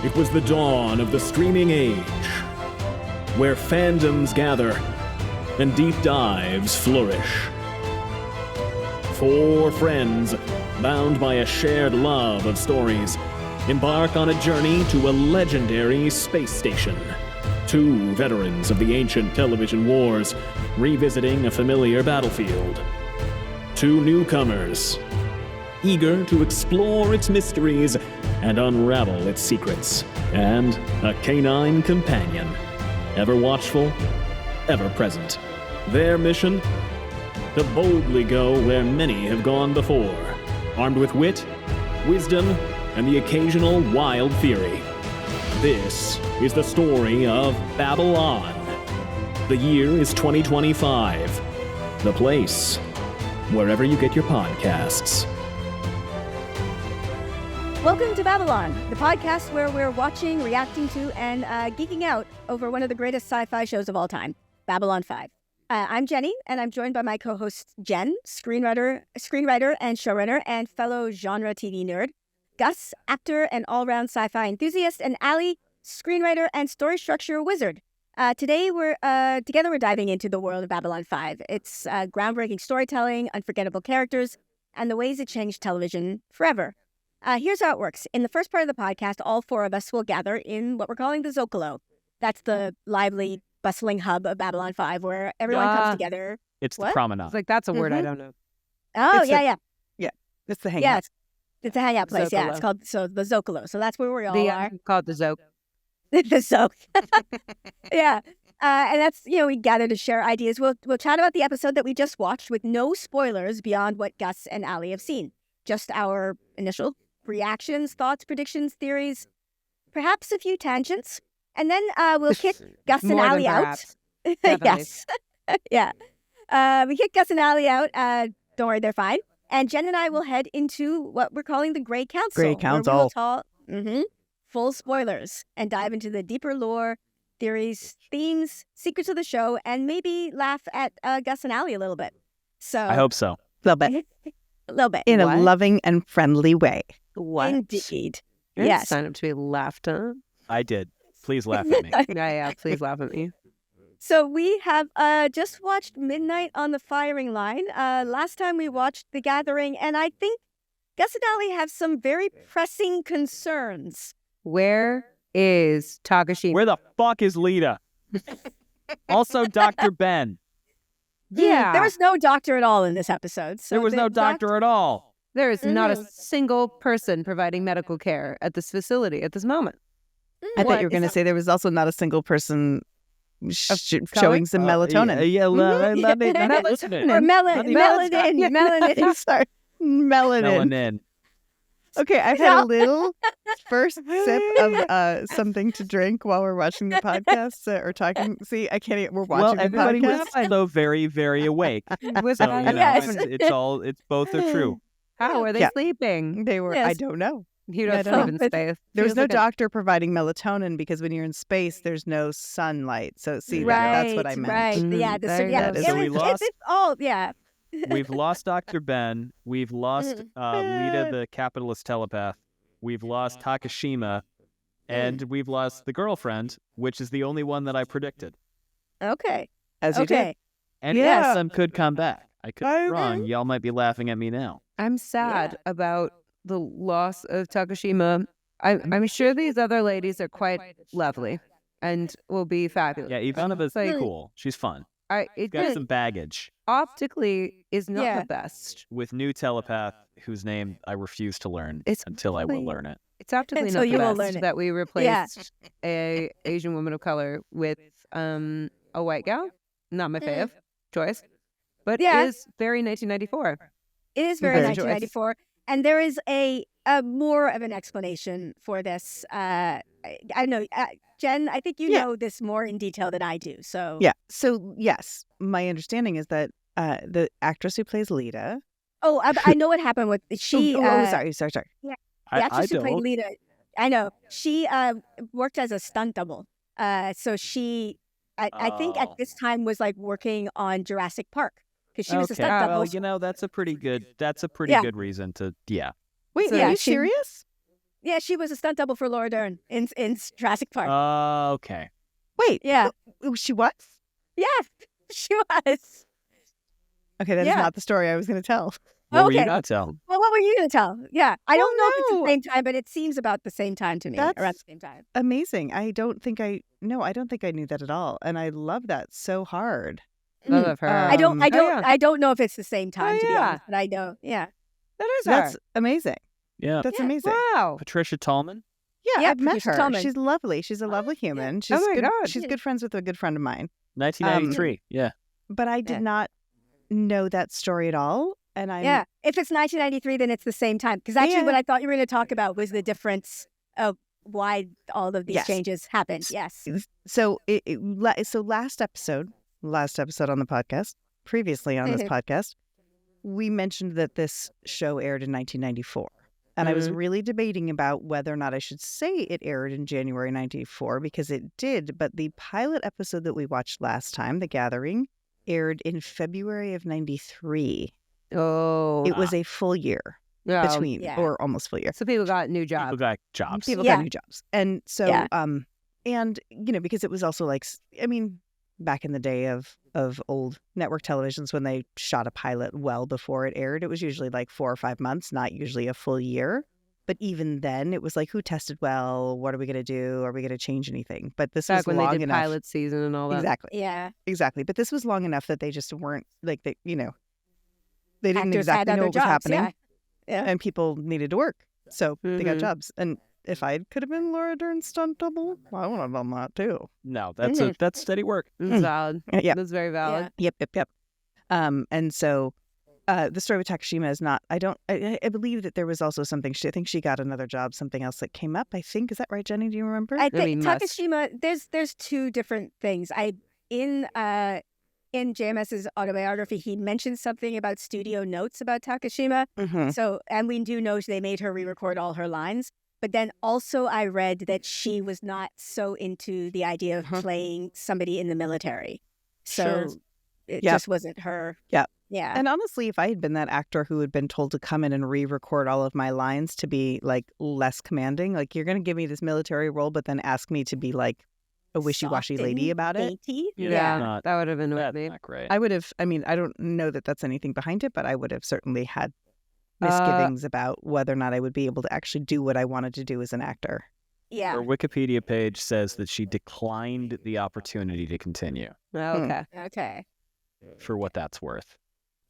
It was the dawn of the streaming age, where fandoms gather and deep dives flourish. Four friends, bound by a shared love of stories, embark on a journey to a legendary space station. Two veterans of the ancient television wars, revisiting a familiar battlefield. Two newcomers, eager to explore its mysteries and unravel its secrets. And a canine companion, ever watchful, ever present. Their mission? To boldly go where many have gone before, armed with wit, wisdom, and the occasional wild theory. This is the story of Babble On. The year is 2025. The place, wherever you get your podcasts. Welcome to Babble On, the podcast where we're watching, reacting to, and geeking out over one of the greatest sci-fi shows of all time, Babble On 5. I'm Jenny, and I'm joined by my co-host Jenn, screenwriter and showrunner, and fellow genre TV nerd. Gus, actor and all-round sci-fi enthusiast, and Ali, screenwriter and story structure wizard. Today, we're diving into the world of Babble On 5. It's groundbreaking storytelling, unforgettable characters, and the ways it changed television forever. Here's how it works. In the first part of the podcast, all four of us will gather in what we're calling the Zocalo. That's the lively, bustling hub of Babble On 5, where everyone comes together. It's the promenade. It's like, that's a word I don't know. Oh, It's yeah. Yeah, it's the hangout. Yeah, it's a hangout place. Zocalo. Yeah, it's called the Zocalo. So that's where we all are. Called the Zoc. The Zoc. Yeah. And that's, we gather to share ideas. We'll chat about the episode that we just watched with no spoilers beyond what Gus and Ali have seen. Just our initial reactions, thoughts, predictions, theories, perhaps a few tangents. And then we'll kick Gus and Ali out. Yes. Yeah. We kick Gus and Ali out. Don't worry, they're fine. And Jen and I will head into what we're calling the Grey Council. Grey Council. Where we will full spoilers and dive into the deeper lore, theories, themes, secrets of the show, and maybe laugh at Gus and Ali a little bit. So I hope so. A little bit. A little bit. In a loving and friendly way. What? Indeed. You didn't Yes. sign up to be laughed at. I did. Please laugh at me. Yeah, please laugh at me. So we have just watched Midnight on the Firing Line. Last time we watched The Gathering, and I think Gus and Ali have some very pressing concerns. Where is Takashima? Where the fuck is Lyta? Also, Dr. Ben. Yeah. There was no doctor at all in this episode. So There was no doctor at all. There is not a single person providing medical care at this facility at this moment. I thought you were going to say there was also not a single person showing some melatonin. Melatonin. Or melanin. Sorry. Melanin. Okay, I've had a little first sip of something to drink while we're watching the podcast or talking. See, I can't. We're watching the everybody podcast. was though very, very awake. Was So, it? Yes. it's both are true. How are they Yeah. sleeping? They were. Yes. I don't know. You I don't don't sleep know. in space. There was Feels no like a- doctor providing melatonin because when you're in space, there's no sunlight. So see, that's what I meant. Right. Mm, Yeah. there you Yeah. go. So we lost- It's all. Yeah. We've lost Dr. Ben. We've lost Lyta, the capitalist telepath. We've lost Takashima. And we've lost the girlfriend, which is the only one that I predicted. Okay. As you did. Okay. And Yeah. some could come back. I could be wrong. Y'all might be laughing at me now. I'm sad about the loss of Takashima. I'm sure these other ladies are quite lovely and will be fabulous. Yeah, Ivanova's Like- cool. She's fun. It Got just some baggage. optically is not Yeah. the best. With new telepath, whose name I refuse to learn It's until I will really- learn it. It's optically Until not you the will best learn it. that we replaced a Asian woman of color with a white gal. Not my fave choice, but Yeah. is very 1994. It is very Very 1994, and there is a more of an explanation for this. I know, Jen. I think you Yeah. know this more in detail than I do. So Yeah. So yes, my understanding is that the actress who plays Lyta. Oh, I know what happened with she. Sorry. The I actress who played don't. Lyta. I know she worked as a stunt double. So she, I think at Oh. this time was like working on Jurassic Park because she was a Okay, stunt double. well, that's a pretty good. That's a pretty Yeah. good reason to. Yeah. Wait, So, yeah, are you she- serious? Yeah, she was a stunt double for Laura Dern in Jurassic Park. Okay. Wait. Yeah. She was? Yes, she was. Okay, that is not the story I was going to tell. What were you Okay. not telling? Well, what were you going to tell? Yeah, I don't know if it's no. the same time, but it seems about the same time to me. Around the That's- same time. Amazing. I don't think I knew that at all. And I love that so hard. Love of her. I don't yeah. I don't know if it's the same time to be yeah. honest, but I know. Yeah. That is That's her. amazing. Yeah. That's Yeah. amazing. Wow. Patricia Tallman? Yeah, Yeah, I've met Patricia her. Tallman. She's lovely. She's a lovely human. She's my good. God. She's good friends with a good friend of mine. 1993. Yeah. But I did not know that story at all. And I'm Yeah. If it's 1993, then it's the same time. Because actually, Yeah. what I thought you were going to talk about was the difference of why all of these Yes. changes happened. Yes. So so last episode on the podcast, previously on this podcast, we mentioned that this show aired in 1994. And I was really debating about whether or not I should say it aired in January 94 because it did. But the pilot episode that we watched last time, The Gathering, aired in February of 93. Oh. It was a full year between, yeah. or almost full year. So people got new People jobs. got jobs. People Yeah. got new jobs. And so, Yeah. and, because it was also like, I mean, back in the day of old network televisions, when they shot a pilot well before it aired, it was usually like 4 or 5 months, not usually a full year. But even then, it was like, who tested well? What are we going to do? Are we going to change anything? But this Back was when long they did enough. pilot season and all that. Exactly. Yeah. Exactly. But this was long enough that they just weren't like, they didn't Actors exactly had know other what was jobs. happening. Yeah. And people needed to work. So they got Mhm. jobs. And if I could have been Laura Dern's stunt double, I would have done that too. No, that's steady work. That's valid. Yeah. That's very valid. Yep. And so the story with Takashima is not, I believe that there was also something, I think she got another job, something else that came up, I think. Is that right, Jenny? Do you remember? I mean, think must. Takashima, there's two different things. In JMS's autobiography, he mentioned something about studio notes about Takashima. Mhm. So, and we do know they made her re-record all her lines. But then also I read that she was not so into the idea of playing somebody in the military. So Sure. it Yep. just wasn't her. Yep. Yeah. And honestly, if I had been that actor who had been told to come in and re-record all of my lines to be like less commanding, like you're going to give me this military role, but then ask me to be like a wishy-washy Soft lady and about it. dainty. Yeah. Not- That would have been with That's me. not great. I would have, I mean, I don't know that that's anything behind it, but I would have certainly had misgivings about whether or not I would be able to actually do what I wanted to do as an actor. Yeah. Her Wikipedia page says that she declined the opportunity to continue, Okay. Okay. for what that's worth.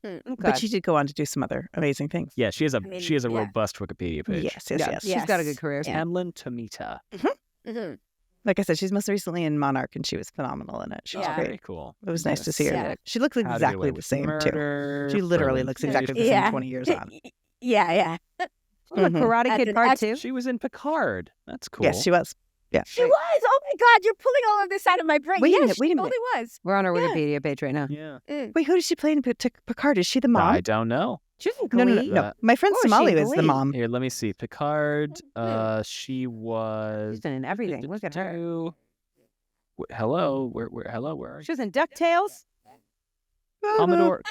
Okay. But she did go on to do some other amazing things. Yeah, she has a mean, yeah. yeah. robust Wikipedia page. Yes. Yeah. She's got a good Yes. career. Yeah. Hamlin Tomita. Hmm. Like I said, she's most recently in Monarch, and she was phenomenal in it. She was Yeah. great. Very cool. It was nice to see her. Yeah. She looks How to Get exactly Away the with same, too. Murder, She literally Berlin looks exactly the same Yeah. 20 years on. Yeah. Oh, the Mhm. Karate That's Kid an Part ex- 2. She was in Picard. That's cool. Yes, she was. Yeah. She was. Oh my God, you're pulling all of this out of my brain. Wait a Yes, minute, wait a she minute. totally was. We're on our Yeah. Wikipedia page right now. Yeah. Wait, who does she play in Picard? Is she the mom? I don't know. She's in No. Glee. My friend Oh, is she Somali in was the Glee? mom. Here, let me see. Picard. She was. She's been in everything. Look at her. Hello. Where? Hello. Where are you? She was in DuckTales. Commodore.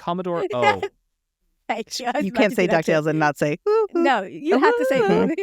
Oh. You can't say DuckTales and not say. "Ooh, ooh." No, you have to say.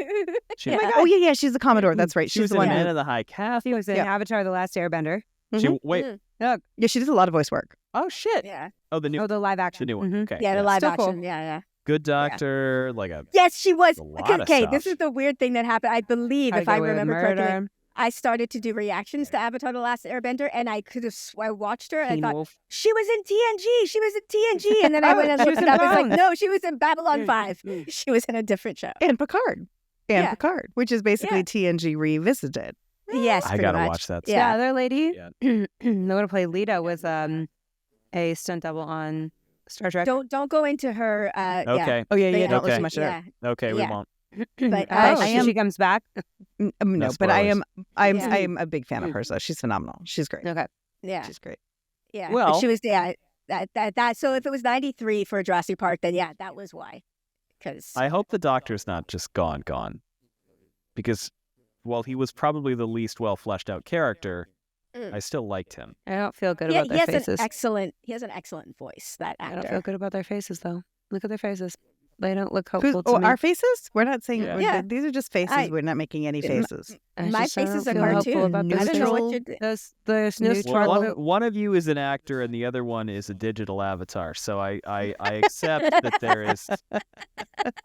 She, Yeah. Oh yeah, she's the Commodore. That's right. she She's was the in one. Man Who, of the High Cath. She was in Yeah. Avatar: The Last Airbender. She Mhm. wait. Look. yeah, she does a lot of voice work. Oh shit. Yeah. Oh, the new. Oh, the live the action. new one. Mhm. Okay. Yeah, the yes. live Still cool. action. Yeah. Good Doctor. Like a. Yes, she was. A lot of Okay, this stuff. is the weird thing that happened. I believe, How to if I Get Away with remember correctly, Murder. I started to do reactions to Avatar: The Last Airbender, and I could have I watched her and I Teen thought Wolf. she was in TNG. She was in TNG, and then I Oh, went and she looked was it in up. It's like, Bones. no, she was in Babylon Mm, 5. mm. She was in a different show. And Picard. Yeah. Picard, which is basically Yeah. TNG revisited. Yes, I pretty gotta much. watch that. The Yeah. other lady, Yeah. the one who played Lyta, was a stunt double on Star Trek. Don't go into her. Yeah. Okay. Oh yeah, But yeah. Don't okay. listen much to Yeah. her. Okay. We Yeah. won't. But, oh, I am- she comes back. No, No but I spoilers. am. Yeah. I am a big fan of hers. Though she's phenomenal. She's great. Okay. Yeah. She's great. Yeah. Well- but she was that. So if it was 93 for Jurassic Park, then yeah, that was why. Because I hope the Doctor's not just gone, because while he was probably the least well fleshed out character, I still liked him. I don't feel good he about their has faces. He has an excellent voice. That I don't actor. feel good about their faces, though. Look at their faces. They don't look hopeful to me. Our faces? We're not saying Yeah. these are just faces. We're not making any faces. My face is a feel hopeful cartoon. about I this don't know what show. you're doing. There's no Well, struggle. one of you is an actor and the other one is a digital avatar. So I accept that there is.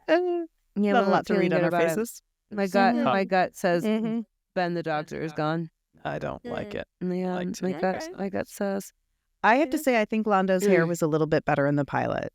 Yeah, Not a I'm lot to feeling read on good our about it. faces. My gut says Mhm. Ben the doctor is gone. I don't like it. Yeah, Like to- my gut says. I have to say, I think Londo's hair was a little bit better in the pilot.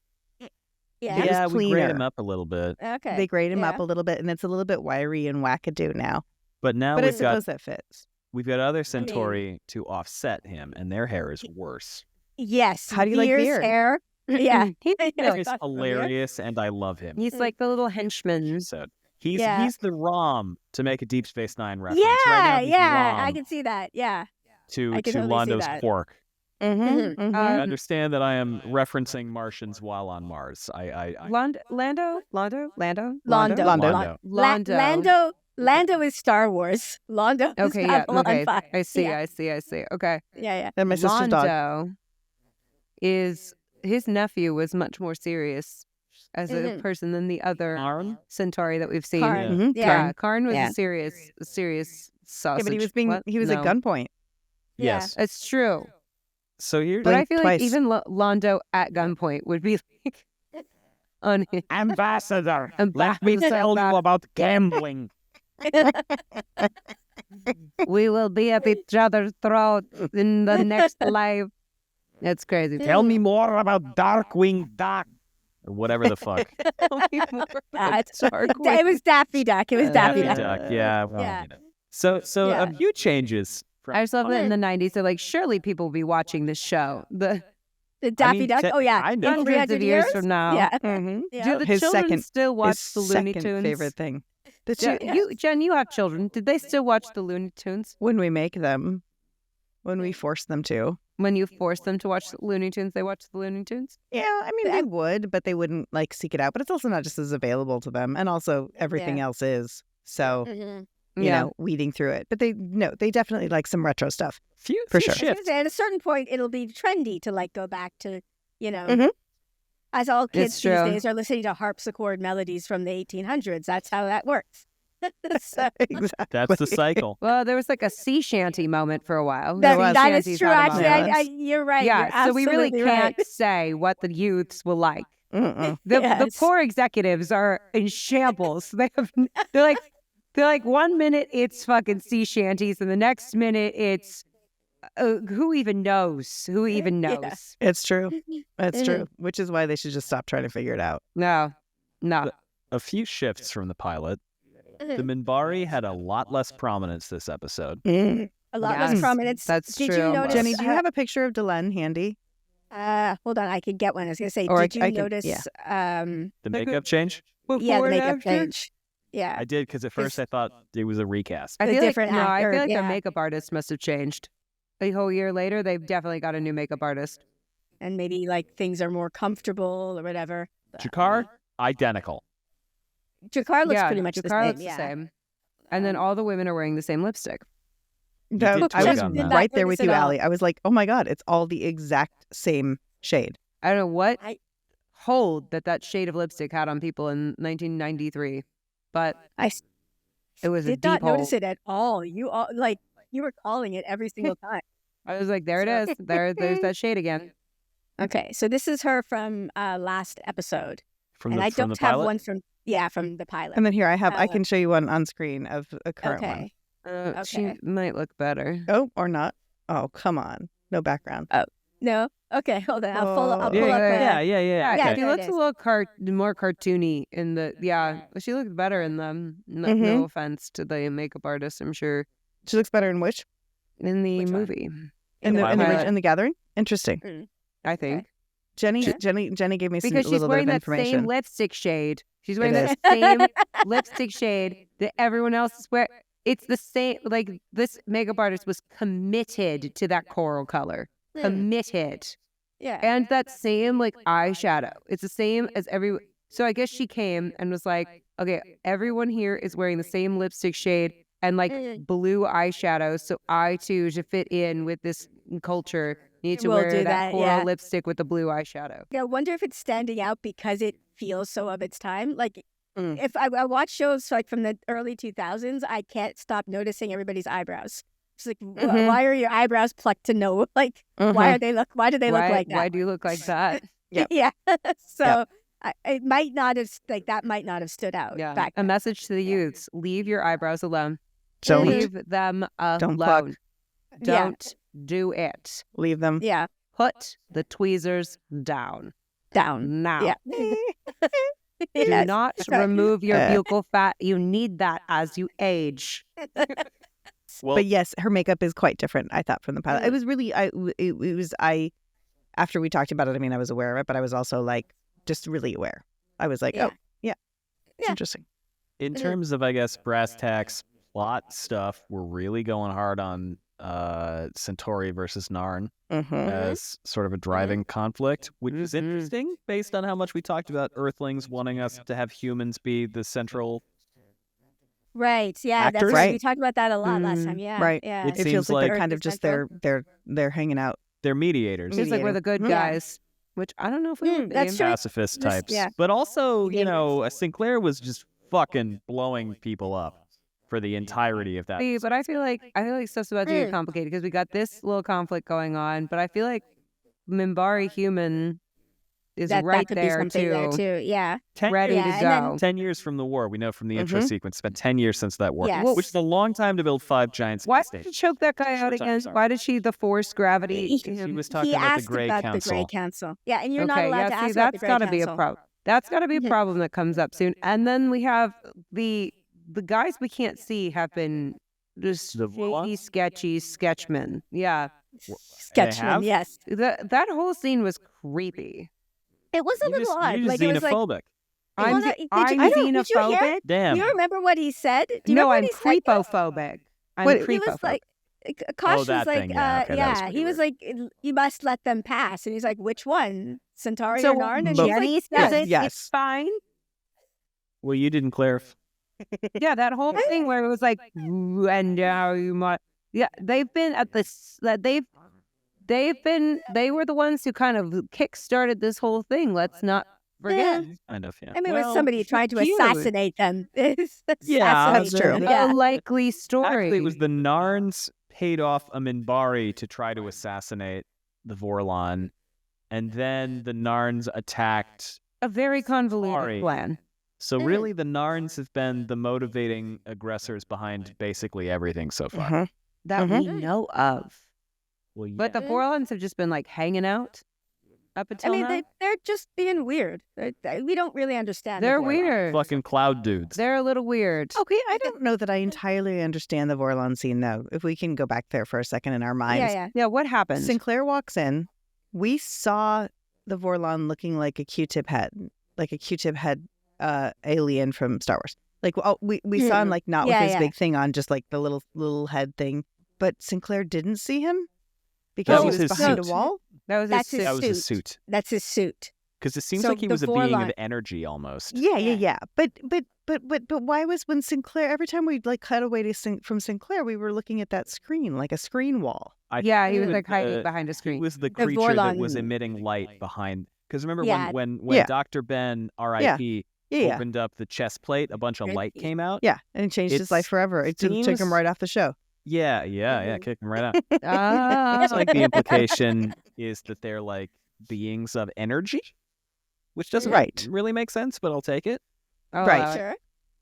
Yeah. It was Yeah, we grade cleaner. him up a little bit, Okay. They grade him Yeah. up a little bit, and it's a little bit wiry and wackadoo now. but now But I we've got suppose that fits. other Centauri to offset him, and their hair is worse. Yes. How do you like Veer's Veer? hair? Yeah. He's, He's hilarious, and I love him. he's like the little henchman. So he's Yeah. he's the ROM, to make a Deep Space Nine reference. Yeah, right now, he's yeah. I ROM can see that. Yeah. to I can to totally see Londo's that. Quark. Mm-hmm. Mhm. I understand that I am referencing Martians while on Mars. Lando. Londo. Lando is Star Wars. Londo is Okay, yeah. Babylon Okay. 5. I see. Yeah. I see. Okay. Yeah. And my sister's dog. Londo is his nephew was much more serious as a Mhm. person than the other Karn? Centauri that we've seen. Karn. Mhm. Yeah. Karn was Yeah. a serious sausage. Yeah, but he was No. at gunpoint. Yeah. Yes. It's true. So here, But I Blinked feel twice. like even Londo at gunpoint would be like on his Ambassador, Ambassador. about gambling. we will be at each other's throat in the next life. It's crazy. Tell me more about Darkwing Duck, or whatever the fuck. Tell me more about It's- Darkwing. It was Daffy Duck. It was Daffy Daffy Duck. Duck. Yeah. Well, Yeah. you know. So Yeah. a few changes. I just love that in the 90s. They're like, surely people will be watching this show. The The Daffy mean, Duck. Oh yeah. I know. In hundreds 300 of years from now. Yeah. Mm-hmm. Yeah. Do the His children second- still watch His the Looney second Tunes? favorite thing. The Yeah, two- Jen, you have children. Did they still watch the Looney Tunes? when we make them, when we force them to. When you force them to watch the Looney Tunes, they watch the Looney Tunes? Yeah, I mean, they would, but they wouldn't like seek it out. But it's also not just as available to them, and also everything else is. So Mhm. you know, weeding through it. But they definitly like some retro stuff. Few For few sure. I was gonna shifts. say, at a certain point, it'll be trendy to like go back to, Mhm. as all kids It's these true. days are listening to harpsichord melodies from the 1800s. That's how that works. So, Exactly. That's the cycle. Well, there was like a sea shanty moment for a while. that, was. that is Shanties true. had a Actually, moment. you're right. Yeah, You're so we really absolutely can't right. say what the youths will like. Mm-mm. The Yes. poor executives are in shambles. They're like 1 minute it's fucking sea shanties, and the next minute it's who even knows? Who even knows? Yeah. It's true. It's Mhm. true. Which is why they should just stop trying to figure it out. No. A few shifts from the pilot. Mhm. The Minbari had a lot less prominence this episode. A lot less Yes, prominence. that's Did true. you notice? Jenny, do you have a picture of Delenn handy? Hold on, I could get one. I was gonna say, Or did you I can- notice? yeah. The makeup change? Yeah, the Before and makeup after? change. Yeah, I did, because at first I thought it was a recast. I The feel like, different no, I actor, feel like their yeah. makeup artist must have changed. A whole year later, they've definitely got a new makeup artist. and maybe like things are more comfortable or whatever. Jakar, identical. Jakar looks yeah, pretty much Jakar the same. looks the same. And then all the women are wearing the same lipstick. No, did I twig was on that. right there Notice with you, at all. Allie. I was like, oh my God, it's all the exact same shade. I don't know what I- hold that shade of lipstick had on people in 1993, but I it was a did deep not hole. notice it at all. You all like you were calling it every single time. I was like, there it is. There's that shade again. Okay, so this is her from last episode, From and the, I from don't the have pilot? one from from the pilot. And then here I Uh, can show you one on screen of a current one. Okay, She Okay. might look better. Oh, or not. Oh, come on. No background. no, okay, hold on. I'll pull Oh. up. Yeah, Yeah, yeah. Yeah, Yeah, she there it looks a is. little more cartoony in the. Yeah, she looks better in them. No, Mhm. no offense to the makeup artist, I'm sure. She looks better in which? In the Which one? movie, In the pilot. in the gathering? Interesting. I think. Jenny Okay. Jenny gave me some Because she's little bit wearing of that information. same lipstick shade. She's wearing It that same lipstick shade that everyone else is wearing. It's the same. Like this makeup artist was committed to that coral color. Committed. Yeah. And that same like eyeshadow. It's the same as every. So I guess she came and was like, okay, everyone here is wearing the same lipstick shade and like blue eyeshadow. So I too, to fit in with this culture, need to Will wear do that that, coral yeah. lipstick with the blue eyeshadow. Yeah, I wonder if it's standing out because it feels so of its time. Like, if I watch shows like from the early 2000s, I can't stop noticing everybody's eyebrows. It's like, why are your eyebrows plucked to no? Like, why do they look like that? Why do you look like that? Yeah. So it might not have, like, that might not have stood out back A then. message to the youths: leave your eyebrows alone. Don't Leave them alone. Don't pluck. Don't do it. leave them. Yeah. Put the tweezers down. Down. Now. Yeah. Do not Sorry. remove your buccal fat. You need that as you age. Well, But yes, her makeup is quite different, I thought, from the pilot. It was really, after we talked about it, I mean, I was aware of it, but I was also like, just really aware. I was like, Yeah. oh, yeah, it's Yeah. interesting. in terms of, I guess, brass tacks plot stuff, we're really going hard on Centauri versus Narn as sort of a driving conflict, which is interesting based on how much we talked about Earthlings wanting us to have humans be the central. Right. Yeah. Actors? That's Right. We talked about that a lot last time. Yeah. Right. Yeah. It It feels seems like they're like kind of just they're hanging out. They're mediators, Feels like we're the good Yeah. guys, which I don't know if we would be. that's true. pacifist Just- types. yeah. But also, you Yeah. know, Sinclair was just fucking blowing people up for the entirety of that. See, but I feel like stuff's about to get complicated because we got this little conflict going on, but I feel like Minbari human is that right could be there something there too, too. Yeah. 10 ready Yeah, to and go. then- 10 years from the war, we know from the intro sequence, it's been 10 years since that war, Yes. which is a long time to build 5 giant Why space did she stations. choke that guy out Short time, again? sorry. Why did she the force gravity? She him? was talking He about the asked Grey about Council. the Grey Council. Yeah, and you're not Okay, allowed yeah, to see, ask about the that's Grey got to be a Council. problem. That's got to be a problem that comes up soon. And then we have the guys we can't see have been just The shady, Vorlons? sketchy sketchmen. Yeah, Sketchman, have? yes. that whole scene was creepy. It was a You're little just, odd. you're just Like, it was like, xenophobic. Well, I'm, that- did I'm you- I don't- did you hear? xenophobic. Damn. you remember what he said? Do you No, remember I'm what he said? creepophobic. I'm What- He was creepophobic. like, Kosh was that like, thing, yeah, okay, that was pretty he was like, you must let them pass. And he's like, which one? Centauri So or Narn? And both. she's like, Jenny yeah. says it. Yes. It's fine. Well, you didn't clarify. Yeah, that whole thing where it was like, "Ooh, and now you might. Yeah, they've been at this. That they've been. They were the ones who kind of kick-started this whole thing. Let's not forget. Kind of, yeah. I mean, it Well, was somebody trying to cute. assassinate them. Yeah, Assassinate that's true. them, A Yeah. likely story. Actually, it was the Narns paid off a Minbari to try to assassinate the Vorlon, and then the Narns attacked. a very convoluted Sorry. plan. So really, the Narns have been the motivating aggressors behind basically everything so far. That we know of. Well, yeah. But the Vorlons have just been like hanging out up I until mean, now. they're just being weird. We don't really understand. the They're Vorlons. weird. fucking cloud dudes. They're a little weird. Okay, I don't know that I entirely understand the Vorlon scene, though. If we can go back there for a second in our minds. Yeah. Yeah, what happened? Sinclair walks in. We saw the Vorlon looking like a Q-tip head, alien from Star Wars. Like, we saw him like not Yeah, with his yeah. big thing on, just like the little head thing. But Sinclair didn't see him because That he was was his behind suit. a wall. That was That's his his That was his suit. suit. That's his suit. Because it seems So like he the was a being of Vorlon- energy almost. Yeah. But why was when Sinclair, every time we like cut away to from Sinclair, we were looking at that screen, like a screen wall. Yeah, he was think like hiding the- behind a He screen. was the creature that was Vorlon- emitting light behind. Because remember Yeah. when Yeah. Dr. Ben, R.I.P., Yeah. opened up the chest plate, a bunch of light came out. Yeah. And it changed his It's- life forever. It took seems- him right off the show. Yeah, kick him right out. Ah. It's like the implication is that they're like beings of energy, which doesn't Right. really make sense, but I'll take it. Oh, Right. Sure.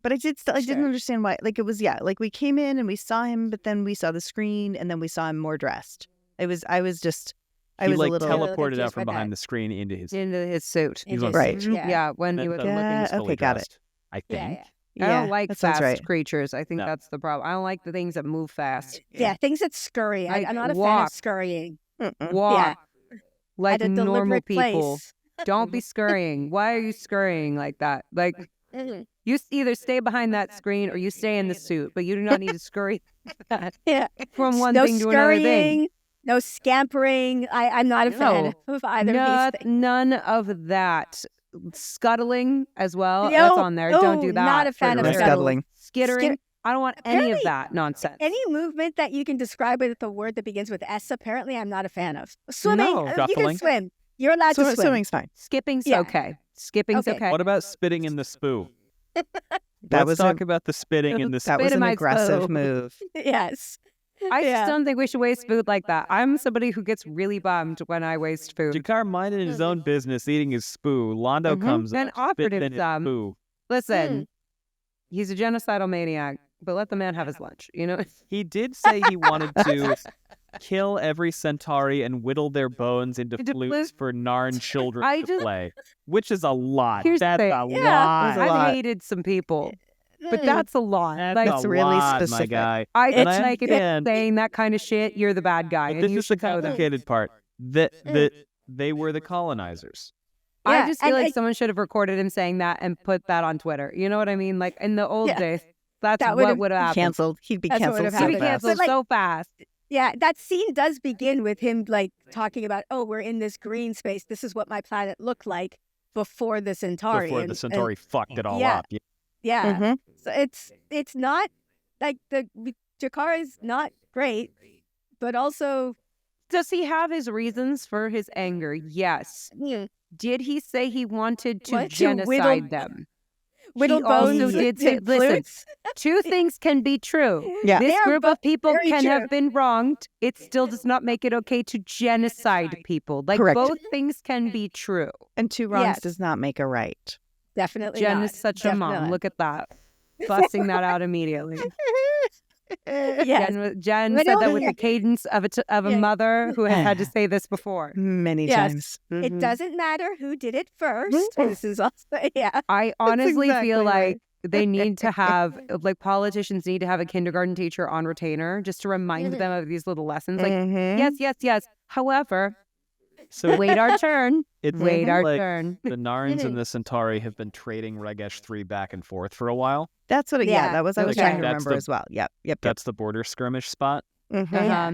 But I didn't Sure. understand why. Like it was, like we came in and we saw him, but then we saw the screen and then we saw him more dressed. I was He a like little. teleported confused out from by behind that. the screen into his. into his suit. He was on Right. stage. Yeah, when he was. But Yeah, he was fully okay, got it. dressed, I think. Yeah. I don't like that sounds fast right. creatures. I think No. that's the problem. I don't like the things that move fast. Yeah. Things that scurry. Like I'm not a fan walk. of scurrying. Walk like At a normal deliberate people. place. Don't be scurrying. Why are you scurrying like that? Like Mhm. you either stay behind that screen or you stay in the suit, but you do not need to scurry Yeah. from one no thing to another thing. scurrying, no scampering. I'm not a fan of either of these things. None of that. Scuttling as well. No, That's on there. Don't no, do that. not a fan of No Trigger. scuttling. Skittering. I don't want any of Apparently, that nonsense. Any movement that you can describe with a word that begins with S, apparently I'm not a fan of. Swimming, No. you Shuffling. can swim. You're allowed to swim. Swimming's fine. Skipping's Yeah. okay. Skipping's okay. What about spitting in the spoo? That Let's talk about the spitting in the spoo. That was an Spit in my aggressive spoo. move. Yes. I just don't think we should waste food like that. I'm somebody who gets really bummed when I waste food. Jakar minding his own business, eating his spoo. Londo comes And up, offered spitting him in his some. spoo. Listen, he's a genocidal maniac, but let the man have his lunch, you know? He did say he wanted to kill every Centauri and whittle their bones into flutes for Narn children to play, which is a lot. Here's the That's thing. a Yeah. lot. I've hated some people, but that's a lot. That's It's a really lot, my specific. guy. I And just like if understand. you're saying that kind of shit, you're the bad guy. But and this you is the should know that. complicated part. That they were the colonizers. I just feel and like someone should have recorded him saying that and put that on Twitter. You know what I mean? Like in the old days, that's That what would've would have happened. Canceled. He'd be That's what canceled would've so He'd be happened. fast. canceled But, like, so fast. Yeah, that scene does begin with him like talking about, oh, we're in this green space. This is what my planet looked like before the Centauri. Before the Centauri fucked it all yeah. up. Yeah. Mhm. So it's not like Jakar is not great, but also Does he have his reasons for his anger? Yes. Did he say he wanted to What, to genocide whittle- them? whittle He also bones. did say, and listen, flutes. two things can be true. Yeah. This They are group both of people very can true. have been wronged. It still does not make it okay to genocide people. Like Correct. both things can be true. And two wrongs Yes. does not make a right. Definitely Jen not. is such a mom. Definitely. Look at that. Busting that out immediately. Yes. Jen But said that only- with the cadence of a Yeah. mother who has had to say this before. Many Yes. times. It Mhm. doesn't matter who did it first. This is also I honestly exactly feel right. like they need to have, like, politicians need to have a kindergarten teacher on retainer just to remind them of these little lessons. Like, Mhm. yes, yes, yes. However, So wait our turn. it's Wait our like turn. the Narns and the Centauri have been trading Regesh 3 back and forth for a while. That's what. Yeah. That was. I was Okay. trying to That's remember the- as well. Yep. That's the border skirmish spot. Mhm. Yeah.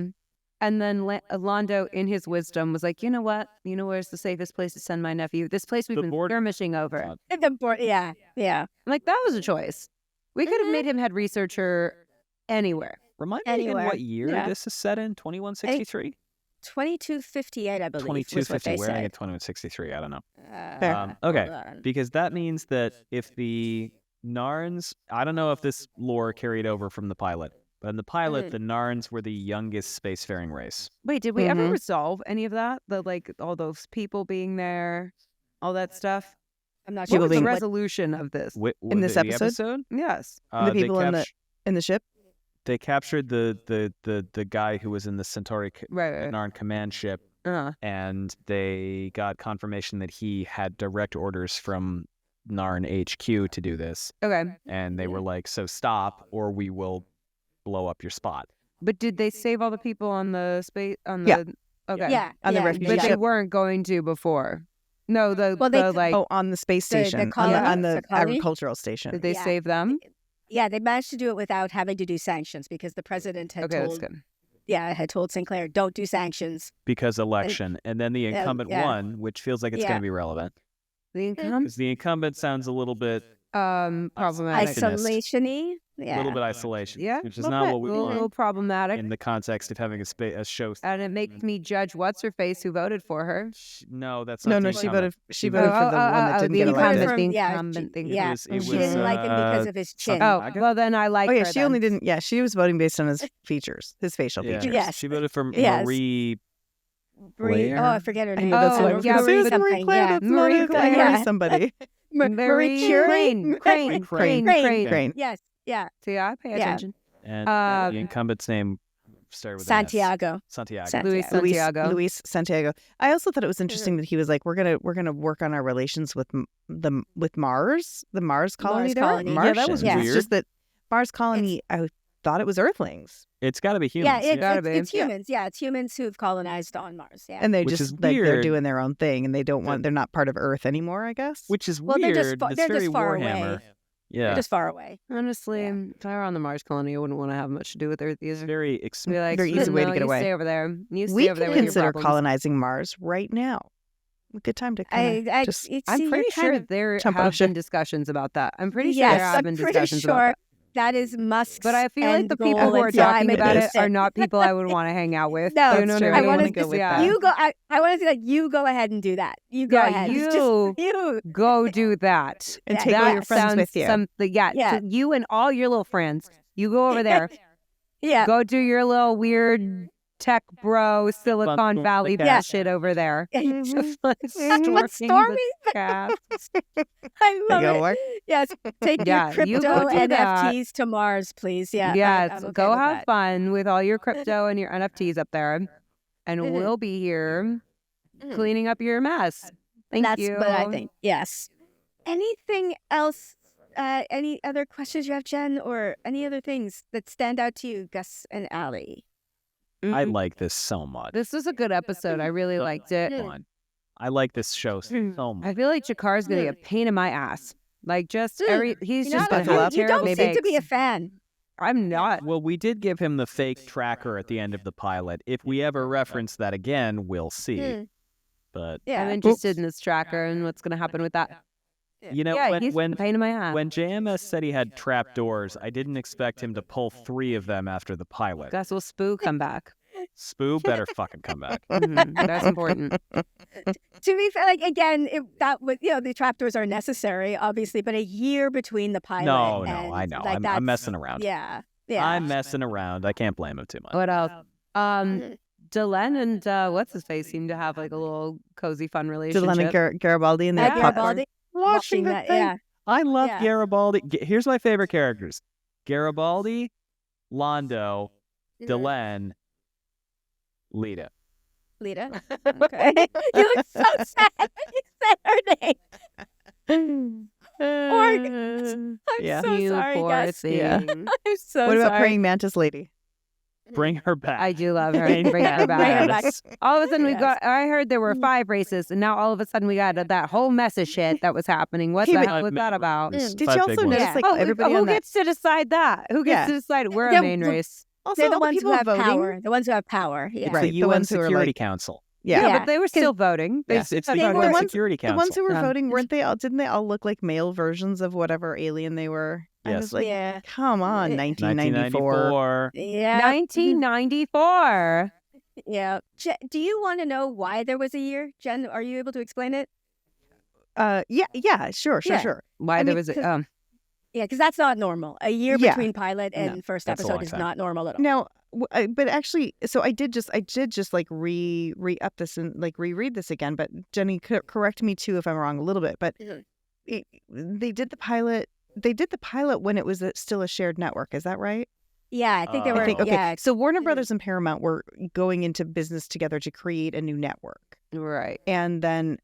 And then Londo, in his wisdom, was like, you know what? You know where's the safest place to send my nephew? This place we've The been border- skirmishing over. the board. Yeah. I'm like, that was a choice. We could have made him head researcher anywhere. Remind me again Anywhere. what year Yeah. this is set in? 2163? 2258, I believe. Was what 2250. they Where did I said. get 2163? I don't know. Fair. Okay. Hold on. Because that means that if the Narns, I don't know if this lore carried over from the pilot, but in the pilot, the Narns were the youngest spacefaring race. Wait, did we ever Mhm. resolve any of that? Like all those people being there, all that stuff? I'm not What sure. was the being- resolution of this? In this the episode? Yes. The they people in the ship. They captured the guy who was in the Centauri Right. Narn command ship, and they got confirmation that he had direct orders from Narn HQ to do this. Okay. And they were like, so stop or we will blow up your spot. But did they save all the people on the space? On Yeah. the Okay. Yeah. On the yeah, refugee But yeah. they ship. weren't going to before. No, the Well, they- like. Oh, on the space The station. colony? on the The colony? agricultural station. Did they Yeah. save them? Yeah, they managed to do it without having to do sanctions because the president had Okay, that's told good. had told Sinclair, don't do sanctions. Because election. And then the incumbent yeah. won, which feels like it's Yeah. going to be relevant. The income Because the incumbent sounds a little bit problematic. Isolation-y. Yeah. a little bit isolation. Yeah, Which is little not bit. what we little, want little problematic. in the context of having a show. And it makes me judge what's her face who voted for her. No, that's not No, the she incumbent. voted. She voted for the one that didn't the get incumbent, elected. From- the yeah, incumbent thing. Yeah, It she was, didn't like him because of his chin. Oh, Saga? well then I like Oh yeah, her she then. only didn't. Yeah, she was voting based on his features, his facial Yeah. features. Yes. She voted for Yes. Marie. Brie- Blair? oh, I forget her I name. know that's Oh, what I was yeah, going to say. It was something, Marie Claire. yeah. That's not Marie it. Claire. I Yeah. heard somebody. Marie Curie? Crane. Crane. Yes, yeah. See, I pay Yeah. attention. And the Um, incumbent's name started with an S. Santiago. Santiago. Luis Santiago. Luis Santiago. I also thought it was interesting that he was like, we're gonna work on our relations with Mars, the Mars colony. there. colony. Yeah, that was Martians. It's weird. just that Mars colony. I thought it was Earthlings, It's got to be humans. Yeah, gotta be. it's humans. Yeah, it's humans who've colonized on Mars. Yeah. and they Which just is like they're weird. doing their own thing, and they don't want. They're not part of Earth anymore. I guess. Which is Well, weird. they're just It's they're very just far Warhammer. away. Yeah. They're just far away. Honestly, Yeah. if I were on the Mars colony, I wouldn't want to have much to do with Earth It's either. very Be expensive. like, Very easy way to "No, get you away." Stay over there. You stay we over there can with your consider problems. colonizing Mars right now. A good time to I just. it's, I'm you're pretty kind sure of- there jump on a have ship. been discussions about that. I'm pretty sure Yes, there have I'm been pretty discussions about sure that. that is Musk's. But I feel like end the people goal who are and time talking about it existence. are not people I would want to hang out with. No, you know that's what true. I I mean? want wanna go with that. You go. I want to say that you go ahead and do that. You go Yeah, ahead. It's you you. go do that. And Yeah, take all That your friends sounds with you. Something, Yeah. so you and all your little friends, you go over there, Yeah. go do your little weird tech bro Silicon Valley Yeah. shit over there. Just like But storming Stormy, the cast. I love go it. work. Yes, take Yeah, your you crypto go do that. NFTs to Mars, please. Yeah. Yes, I'm okay go with have that. fun with all your crypto and your NFTs up there, and Mhm. we'll be here Mhm. cleaning up your mess. Thank That's you. what I think. Yes. Anything else? Any other questions you have, Jen, or any other things that stand out to you, Gus and Allie? I Mm, like this so much. This was a good episode. I really liked it. Fun. I like this show so much. I feel like Jakar's gonna be a pain in my ass. Like just he's You're just not gonna a have fan? You terrible don't seem to be a takes. fan. I'm not. Well, we did give him the fake tracker at the end of the pilot. If we ever reference that again, we'll see. Hmm. But Yeah. I'm interested in this tracker and what's gonna happen with that. you know, Yeah, he's a when pain in my ass. when JMS said he had trap doors, I didn't expect him to pull 3 of them after the pilot. Gus will Spoo come back. Spoo better fucking come back. That's important. To be fair, like again, that was the trapdoors are necessary, obviously, but a year between the pilot. No, and, I know. like, I'm that's- messing around. Yeah. Yeah. I'm messing around. I can't blame him too much. What else? Mhm. Delenn and what's his face seem to have like a little cozy fun relationship. Dylan and Garibaldi and Yeah, their popcorn. Garibaldi watching that. thing. Yeah. I love Yeah. Garibaldi. Here's my favorite characters: Garibaldi, Londo, Delenn, Lita. Lita. Okay. You look so sad when you said her name. I'm Yeah. so You sorry, poor guys. thing. Yeah. I'm so What about sorry. praying mantis lady? Bring her back. I do love her. Bring Bring her her back. back. All of a sudden we Yes. got. I heard there were 5 races, and now all of a sudden we got that whole mess of shit that was happening. What Hey, the but- hell was that about? Mm. Did 5 you big also ones. notice Yeah. like Oh, everybody who on that? gets to decide that? Who gets Yeah. to decide we're Yeah, a main well, race? Also, They're the all the ones who people have voting. power. The ones who have power. Yeah. It's Right, the the UN ones who are, Security like- Council. Yeah. Yeah. but they were still voting. They Yes, it's the They UN were- Security The Council. ones who were Yeah. voting weren't they all? Didn't they all look like male versions of whatever alien they were? I Yes. was like, Yeah. come on, Yeah. 1994. 1994. Yeah. 1994. Yeah. Do you want to know why there was a year? Jen, are you able to explain it? Yeah, sure. Yeah. Why I there mean, was a 'cause- Yeah, because that's not normal. A year Yeah. between pilot and No, first that's a episode long is time. not normal at all. Now, but actually, so I did just like re up this and like reread this again. But Jenny, correct me too if I'm wrong a little bit. But Mhm. they did the pilot. They did the pilot when it was still a shared network. Is that right? Yeah, I think they I were. I think okay. Yeah. So Warner Mhm. Brothers and Paramount were going into business together to create a new network, right. and then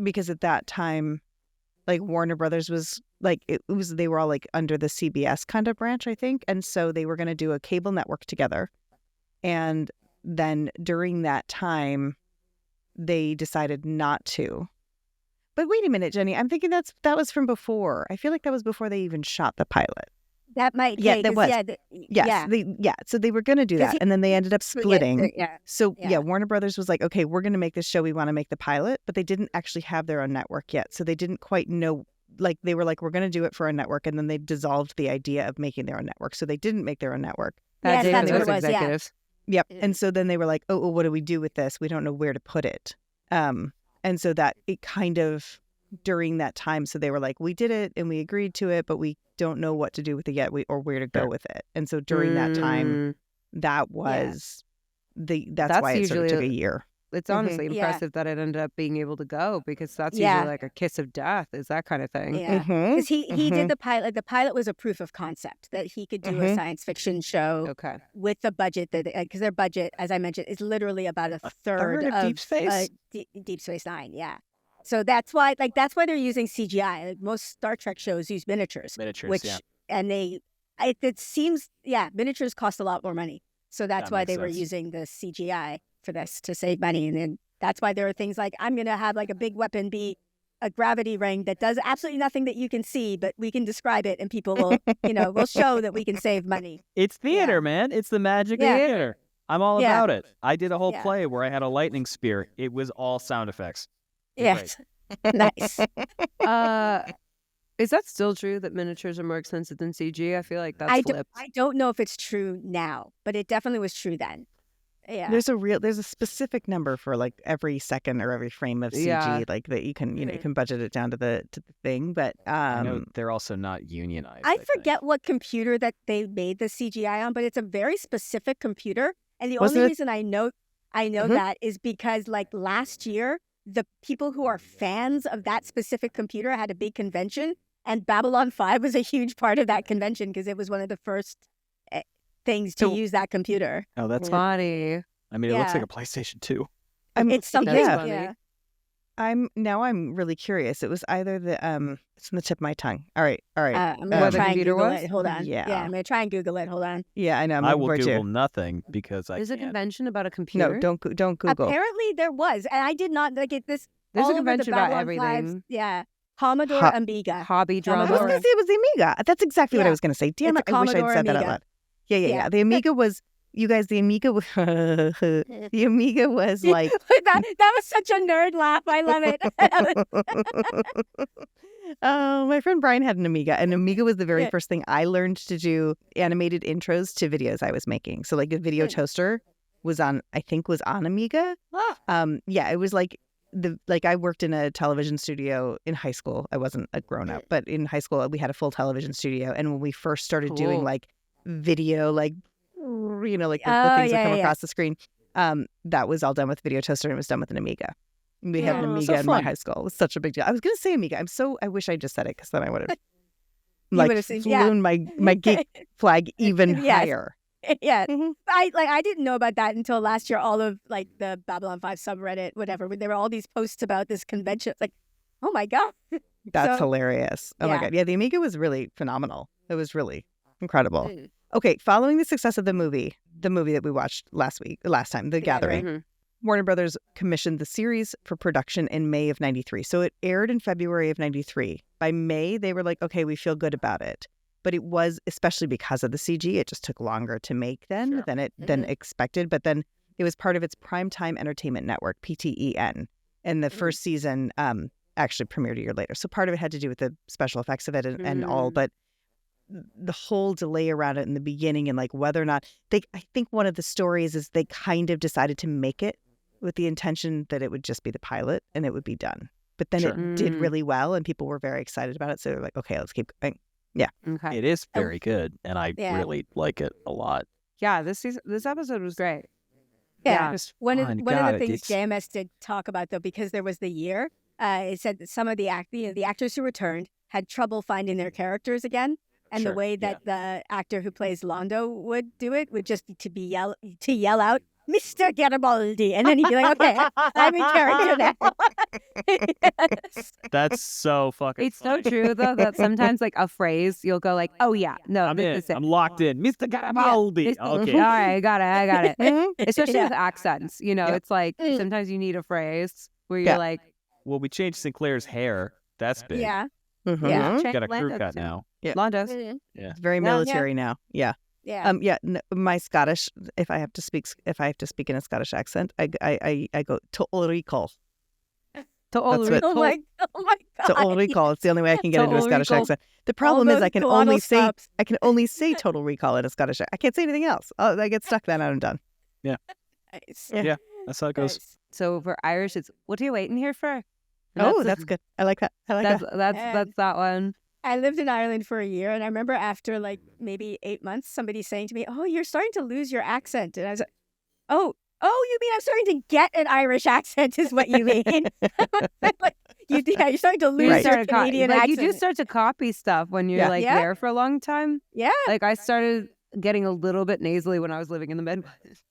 because at that time, like Warner Brothers was like they were all like under the CBS kind of branch, I think, and so they were going to do a cable network together, and then during that time, they decided not to. But wait a minute, Jenny, I'm thinking that was from before. I feel like that was before they even shot the pilot. That might. Yeah, okay, that 'cause, was. Yeah. Yes, so they were going to do 'Cause that, he- and then they ended up splitting. Yeah. So Yeah. Warner Brothers was like, okay, we're going to make this show. We want to make the pilot, but they didn't actually have their own network yet. So they didn't quite know, like they were like, we're going to do it for a network. And then they dissolved the idea of making their own network. So they didn't make their own network. Yes, David that's what was it was, yeah. executives. Yep. Mm. And so then they were like, oh, what do we do with this? We don't know where to put it. And so that it kind of during that time. So they were like, we did it and we agreed to it, but we don't know what to do with it yet or where to go Sure. with it. And so during that time, Mm, that was that's That's why it sort of usually took a year. It's honestly Yeah. impressive that it ended up being able to go because that's Yeah. usually like a kiss of death, is that kind of thing. Yeah. Mhm. Because he Mhm. did the pilot. The pilot was a proof of concept that he could do a Mhm. science fiction show Okay. with the budget that because their budget, as I mentioned, is literally about a third of Deep Space? Deep Space Nine. Yeah. So that's why they're using CGI. Like most Star Trek shows use miniatures, Miniatures, which yeah. and it seems miniatures cost a lot more money. So that's That why makes they were sense. using the CGI for this to save money, and then that's why there are things like I'm gonna have like a big weapon be a gravity ring that does absolutely nothing that you can see, but we can describe it, and people will will show that we can save money. It's theater, man. It's the magic Yeah. of theater. I'm all Yeah. about it. I did a whole Yeah. play where I had a lightning spear. It was all sound effects. It was Yes, nice. Is that still true that miniatures are more expensive than CG? I feel like that's flipped. I don't know if it's true now, but it definitely was true then. Yeah. There's a specific number for like every second or every frame of CG, like that you can you can budget it down to the thing. But I know they're also not unionized. I forget what computer that they made the CGI on, but it's a very specific computer. And the only reason I know that is because like last year, the people who are fans of that specific computer had a big convention, and Babylon 5 was a huge part of that convention because it was one of the first things to use that computer. Oh, that's funny. I mean, it looks like a PlayStation 2. It's something. Yeah. I'm really curious. It was either the it's on the tip of my tongue. All right. I'm gonna try and Google was? it. Hold on. Yeah. I'm gonna try and Google it. Hold on. Yeah, I know. I will Google nothing because There's a can't. convention about a computer. No, don't Google. Apparently there was, and I did not like it. This There's all a over the convention about Babylon everything. 5s, yeah, Commodore Amiga. Hobby I was drama. going to say it was the Amiga. That's exactly what I was going to say. Damn It's it! a I wish I'd Commodore said that out Amiga. loud. Yeah. The Amiga was. You guys, the Amiga was the Amiga was like that was such a nerd laugh. I love it. Oh, my friend Brian had an Amiga, and Amiga was the very first thing I learned to do animated intros to videos I was making. So like a video toaster was on Amiga. Yeah, it was like I worked in a television studio in high school. I wasn't a grown up, but in high school we had a full television studio, and when we first started doing like video, like the things that come across the screen, that was all done with video toaster, and it was done with an Amiga. We had an Amiga in my high school. It was such a big deal. I was going to say Amiga. I wish I just said it because then I would have flown my geek flag even higher. Yeah. I didn't know about that until last year. All of like the Babylon 5 subreddit, whatever, there were all these posts about this convention. It's like, oh my God. That's hilarious. Oh my God. Yeah, the Amiga was really phenomenal. It was really incredible. Okay, following the success of the movie that we watched last time, The Gathering, Warner Brothers commissioned the series for production in May of 93. So it aired in February of 93. By May, they were like, okay, we feel good about it. But it was, especially because of the CG, it just took longer to make than expected. But then it was part of its Primetime Entertainment Network, PTEN. And the first season actually premiered a year later. So part of it had to do with the special effects of it and all. But the whole delay around it in the beginning and like whether or not I think one of the stories is they kind of decided to make it with the intention that it would just be the pilot and it would be done. But then it did really well and people were very excited about it. So they're like, okay, let's keep going. Yeah. Okay. It is very good and I really like it a lot. Yeah, this episode was great. Yeah. One of the things JMS did talk about though, because there was the year, it said that some of the actors who returned had trouble finding their characters again. And the way that the actor who plays Londo would do it would just be to yell out, Mr. Garibaldi. And then he'd be like, okay, I'm in character now. Yes. That's so fucking It's funny. so true, though, that sometimes, like, a phrase, you'll go like, oh, yeah, no, I'm in. this is it. I'm locked in. Mr. Garibaldi. Yeah. Okay. All right, I got it. Especially with accents, it's like sometimes you need a phrase where you're like... Well, we changed Sinclair's hair. That's big. Yeah. He's got a crew cut now. Yeah. Londo's. Yeah. It's very military now. Yeah. Yeah. My Scottish, if I have to speak in a Scottish accent, I go to Ulrico. Oh my God. To Ulrico. It's the only way I can get into a Scottish accent. The problem is I can only say Total Recall in a Scottish accent. I can't say anything else. I get stuck then and I'm done. Yeah. Nice. Yeah. That's how it goes. Nice. So for Irish, it's, what are you waiting here for? That's good. I like that. That's that one. I lived in Ireland for a year, and I remember after like maybe 8 months, somebody saying to me, "Oh, you're starting to lose your accent," and I was like, "Oh, you mean I'm starting to get an Irish accent? Is what you mean?" You're starting to lose your Canadian accent. You do start to copy stuff when you're there for a long time. Yeah. Like I started getting a little bit nasally when I was living in the Midwest,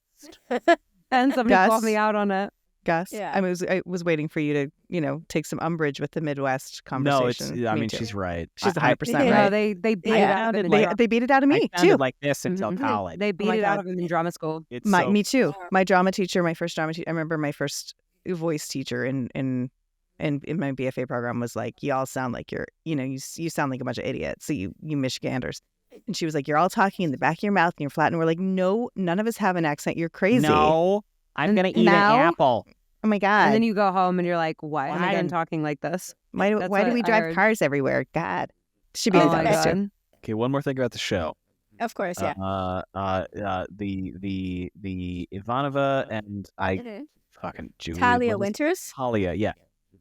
and somebody called me out on it. Gus, I was waiting for you to, take some umbrage with the Midwest conversation. No, she's right. She's 100% right. No, they beat it out of me. They beat it out of me I too. like this until college. They beat it out of me in drama school. Me too. My drama teacher, my first drama teacher. I remember my first voice teacher in my BFA program was like, "You all sound like you sound like a bunch of idiots. So you Michiganders." And she was like, "You're all talking in the back of your mouth and you're flat." And we're like, "No, none of us have an accent. You're crazy." No, I'm gonna eat an apple. Oh my God. And then you go home and you're like, why am I God. done talking like this? Why do That's we what I drive heard. cars everywhere? God. Should be Oh in my those too. God. Okay, one more thing about the show. Of course, yeah. The Ivanova and I Mhm. fucking Julie. Talia what was- Winters. Talia, yeah.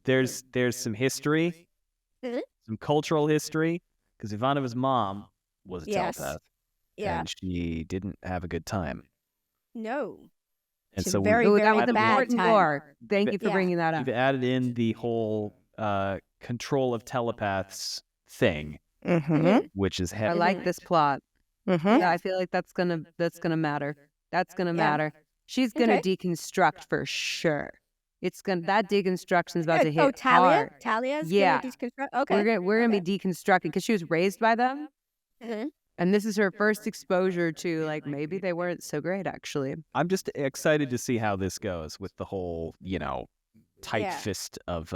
There's some history, Mhm. some cultural history, because Ivanova's mom was a Yes. telepath, Yeah. and she didn't have a good time. No. And She's so very, Oh, very that was bad important time. lore. Thank you for Yeah. bringing that up. we've added in the whole control of telepaths thing, Mm-hmm. which is I heavy. like this plot. Mm-hmm. Yeah, I feel like that's gonna matter. That's gonna Yeah. matter. She's gonna Okay. deconstruct for sure. It's gonna that deconstruction's about to hit Oh, Talia? hard. Talia's Yeah. gonna deconstruct? Okay. We're gonna be deconstructing because she was raised by them, Mhm. and this is her first exposure to like maybe they weren't so great actually. I'm just excited to see how this goes with the whole, tight Yeah. fist of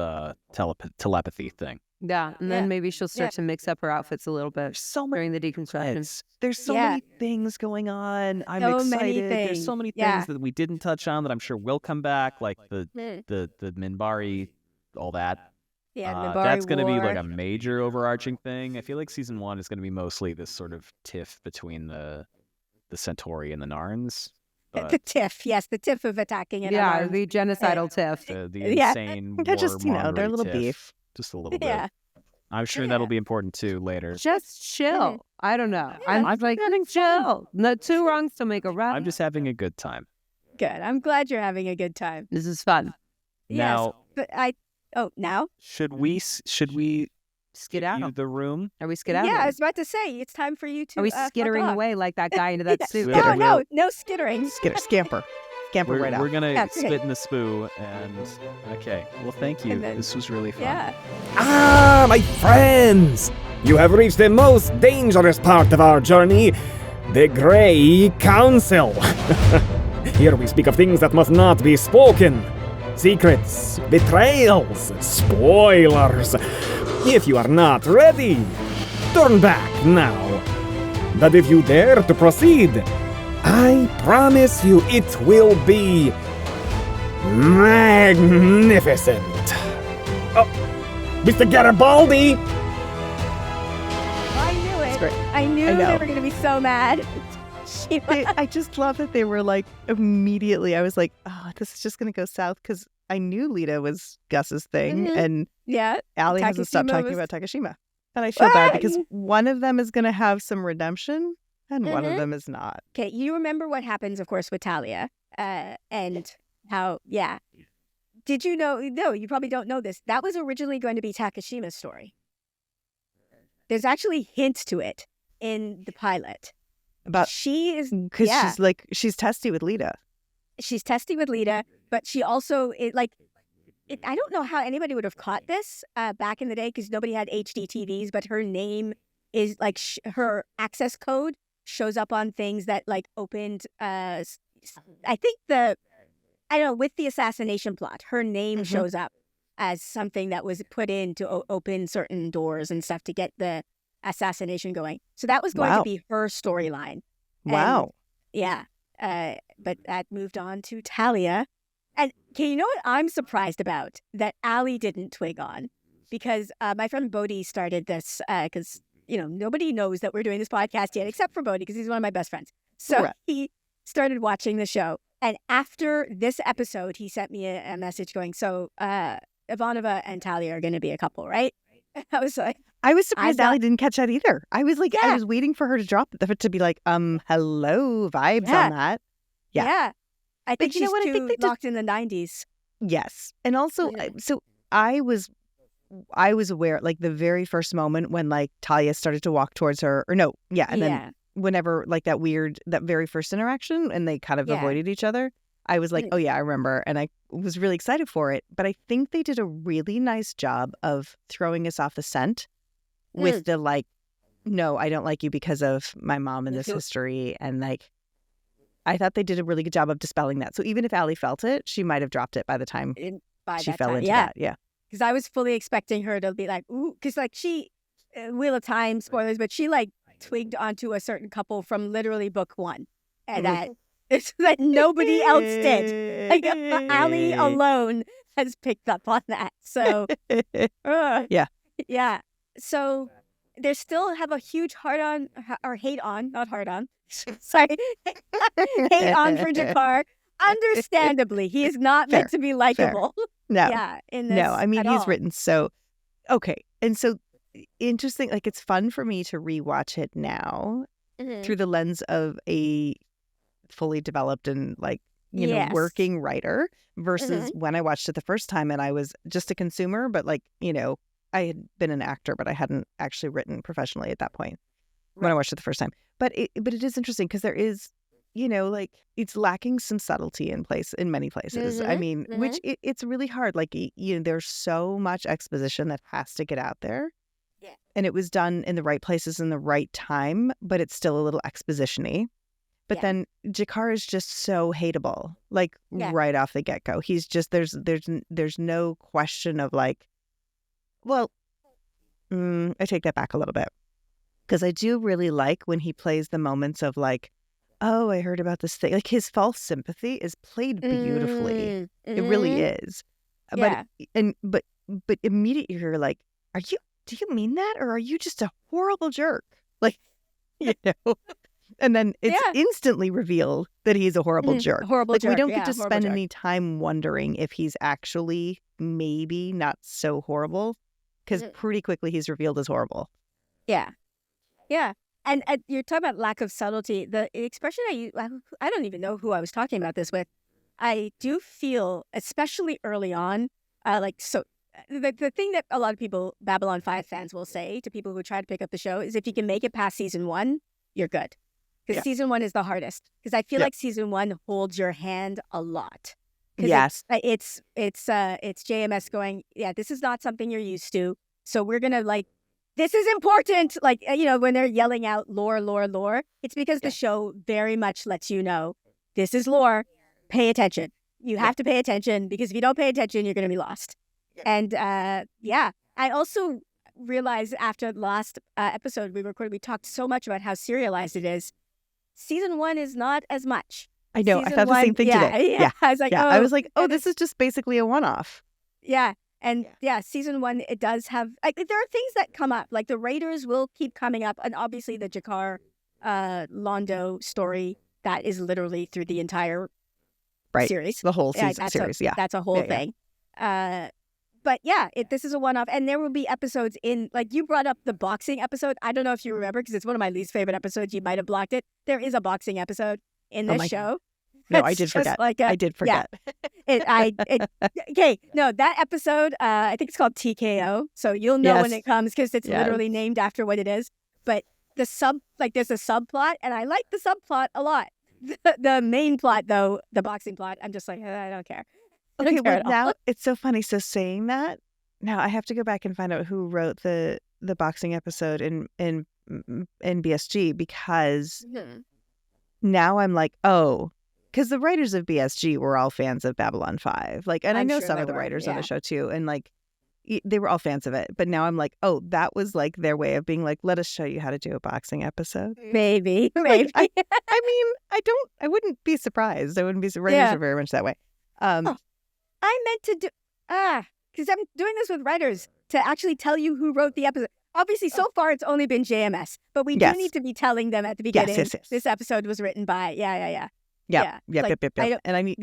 telepathy thing. Yeah, and then Yeah. maybe she'll start to mix up her outfits a little bit There's so many during the deconstruction. There's so Yeah. many things going on. I'm So excited. many There's so things. many Yeah. things that we didn't touch on that I'm sure will come back, like the Mm. the Minbari, all that. Yeah, That's Minbari going to be like War. a major overarching thing. I feel like season 1 is going to be mostly this sort of tiff between the Centauri and the Narns. The But tiff, yes, the tiff of attacking an Yeah, unarmed- the genocidal tiff. the Yeah. insane They're just, their warmongery little tiff. beef. Just a little bit. Yeah. I'm sure Yeah. that'll be important too later. Just chill. I don't know. Yeah. I'm like chill. No two wrongs to make a right. I'm just having a good time. Good. I'm glad you're having a good time. This is fun. Now, But now? should we you Skedaddle. the room? Are we skedaddling? Yeah, I was about to say, it's time for you to Are we fuck skittering off. away like that guy into that Yeah. suit? Skitter. No skittering. Scamper right We're out. gonna Yeah, spit in the spoo and okay. Well, thank you. And then- This was really fun. Yeah. Ah, my friends! You have reached the most dangerous part of our journey, the Grey Council. Here we speak of things that must not be spoken. Secrets, betrayals, spoilers. If you are not ready, turn back now. But if you dare to proceed, I promise you it will be magnificent. Oh, Mr. Garibaldi! I knew it. great. I knew I know. they were going to be so mad. I just love that they were like immediately. I was like, oh, this is just gonna go south because I knew Lyta was Gus's thing, Mhm. and Yeah. Allie hasn't stopped Takashima talking was- about Takashima, and I feel bad because Ah, one of them is gonna have some redemption, and one of Mhm. them is not. Okay, you remember what happens, of course, with Talia, and how, yeah. Did you know? No, you probably don't know this. That was originally going to be Takashima's story. There's actually hints to it in the pilot. About She is, because yeah, she's testy with Lyta. she's testing with Lyta, but she also, I don't know how anybody would have caught this back in the day because nobody had HD TVs, but her name is like her access code shows up on things that like opened, I think I don't know, with the assassination plot, her name Mhm. shows up as something that was put in to open certain doors and stuff to get the assassination going. So that was going Wow. to be her storyline. Wow. Yeah. But that moved on to Talia. And okay, you know what I'm surprised about? That Allie didn't twig on. Because my friend Bodhi started this, because, nobody knows that we're doing this podcast yet, except for Bodhi, because he's one of my best friends. So Right. he started watching the show. And after this episode, he sent me a message going, so Ivanova and Talia are going to be a couple, right? I was like, I was surprised thought- Allie didn't catch that either. I was like, I Yeah. was waiting for her to drop it to be like, hello, vibes Yeah. on that. Yeah. yeah. I think you know she's what? I too think they just- locked in the 90s. Yes. And also, Yeah. so I was aware, like the very first moment when like Talia started to walk towards her, or no, yeah, and then whenever like that very first interaction, and they kind of Yeah. avoided each other, I was like, Mm. oh yeah, I remember, and I was really excited for it. But I think they did a really nice job of throwing us off the scent with the like, no, I don't like you because of my mom and this Mhm. history, and like. I thought they did a really good job of dispelling that. So even if Allie felt it, she might have dropped it by the time By she that fell time. into Yeah. that. Yeah. Because I was fully expecting her to be like, ooh, because like she, Wheel of Time spoilers, but she like twigged onto a certain couple from literally book one. And Mhm. that It's that nobody else did. Like Ali alone has picked up on that. So yeah. So they still have a huge hate on, not hard on. Sorry, hate on for Jakar. Understandably, he is not meant to be likable. No, yeah, in this no. I mean, he's all. written so okay, and so interesting. Like, it's fun for me to rewatch it now through the lens of a fully developed and like working writer versus when I watched it the first time and I was just a consumer, but like I had been an actor, but I hadn't actually written professionally at that point when I watched it the first time. But it is interesting because there is, like it's lacking some subtlety in many places. I mean, which it's really hard. Like, there's so much exposition that has to get out there. Yeah. And it was done in the right places in the right time, but it's still a little exposition-y. But then Jakar is just so hateable, like right off the get-go. He's just, there's no question of like, well, I take that back a little bit. Because I do really like when he plays the moments of like, oh, I heard about this thing. Like, his false sympathy is played beautifully. It really is. Yeah. But immediately you're like, do you mean that? Or are you just a horrible jerk? Like, And then it's instantly revealed that he's a horrible jerk. Horrible jerk. We don't get to spend any time wondering if he's actually maybe not so horrible. Because pretty quickly he's revealed as horrible. Yeah. Yeah. And you're talking about lack of subtlety. The expression I don't even know who I was talking about this with. I do feel, especially early on, the thing that a lot of people, Babylon 5 fans, will say to people who try to pick up the show is if you can make it past season 1, you're good. Because season 1 is the hardest. Because I feel like season 1 holds your hand a lot. Yes. It's JMS going, this is not something you're used to. So we're going to this is important. Like, when they're yelling out lore, lore, lore, it's because the show very much lets you know this is lore. Pay attention. You have to pay attention because if you don't pay attention, you're going to be lost. And I also realized after the last episode we recorded, we talked so much about how serialized it is. Season 1 is not as much. I know. I thought the same thing today. Yeah. I was like, this is just basically a one-off. Yeah. And season 1, it does have, there are things that come up. Like the Raiders will keep coming up. And obviously the Jakar Londo story, that is literally through the entire series. The whole series. That's a whole thing. But this is a one-off. And there will be episodes in, like you brought up the boxing episode. I don't know if you remember because it's one of my least favorite episodes. You might have blocked it. There is a boxing episode in this show. No, I did forget. I did forget. That episode, I think it's called TKO. So you'll know when it comes because it's literally named after what it is. But there's a subplot, and I like the subplot a lot. The main plot, though, the boxing plot, I'm just like, I don't care. Okay, well, now it's so funny. So saying that, now I have to go back and find out who wrote the boxing episode in BSG because now I'm like, because the writers of BSG were all fans of Babylon 5. Like, and I know some of the writers on the show too, and like they were all fans of it. But now I'm like, that was like their way of being like, let us show you how to do a boxing episode. Maybe. Like, I mean, I wouldn't be surprised. I wouldn't be surprised. Writers are very much that way. I meant to do because I'm doing this with writers to actually tell you who wrote the episode. Obviously, so far it's only been JMS, but we do need to be telling them at the beginning. Yes. This episode was written by Yep. And I mean,